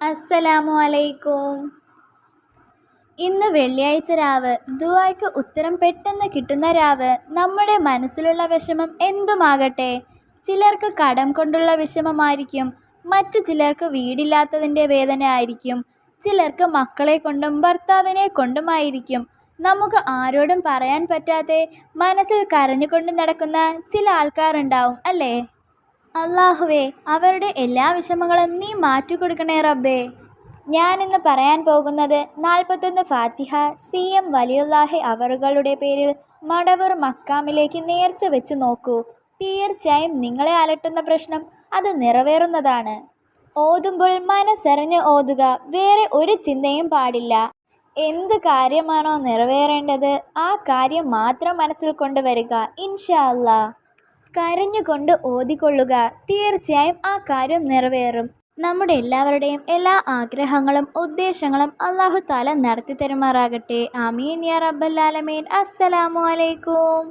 അസ്സലാമു അലൈക്കും. ഇന്ന് വെള്ളിയാഴ്ച രാവ്. ദുആയ്ക്ക് ഉത്തരം പെട്ടെന്ന് കിട്ടുന്ന രാവ്. നമ്മുടെ മനസ്സിലുള്ള വിഷമം എന്തുമാകട്ടെ, ചിലർക്ക് കടം കൊണ്ടുള്ള വിഷമമായിരിക്കും, മറ്റു ചിലർക്ക് വീടില്ലാത്തതിൻ്റെ വേദന ആയിരിക്കും, ചിലർക്ക് മക്കളെ കൊണ്ടും ഭർത്താവിനെ കൊണ്ടുമായിരിക്കും. നമുക്ക് ആരോടും പറയാൻ പറ്റാതെ മനസ്സിൽ കരഞ്ഞുകൊണ്ട് നടക്കുന്ന ചില ആൾക്കാരുണ്ടാവും അല്ലേ? അല്ലാഹുവേ, അവരുടെ എല്ലാ വിഷമങ്ങളും നീ മാറ്റിക്കൊടുക്കണേ റബ്ബേ. ഞാനിന്ന് പറയാൻ പോകുന്നത് 41 ഫാത്തിഹ CM വലിയുല്ലാഹി അവറുകളുടെ പേരിൽ മടവൂർ മക്കാമിലേക്ക് നേർച്ച വെച്ച് നോക്കൂ. തീർച്ചയായും നിങ്ങളെ അലട്ടുന്ന പ്രശ്നം അത് നിറവേറുന്നതാണ്. ഓതുമ്പോൾ മനസ്സറിഞ്ഞ് ഓതുക, വേറെ ഒരു ചിന്തയും പാടില്ല. എന്ത് കാര്യമാണോ നിറവേറേണ്ടത് ആ കാര്യം മാത്രം മനസ്സിൽ കൊണ്ടുവരിക. ഇൻഷാ അല്ലാ. കരഞ്ഞുകൊണ്ട് ഓതിക്കൊള്ളുക, തീർച്ചയായും ആ കാര്യം നിറവേറും. നമ്മുടെ എല്ലാവരുടെയും എല്ലാ ആഗ്രഹങ്ങളും ഉദ്ദേശങ്ങളും അല്ലാഹു തആല നടത്തി തരുമാറാകട്ടെ. ആമീൻ യാ റബ്ബൽ ആലമീൻ. അസ്സലാമു അലൈക്കും.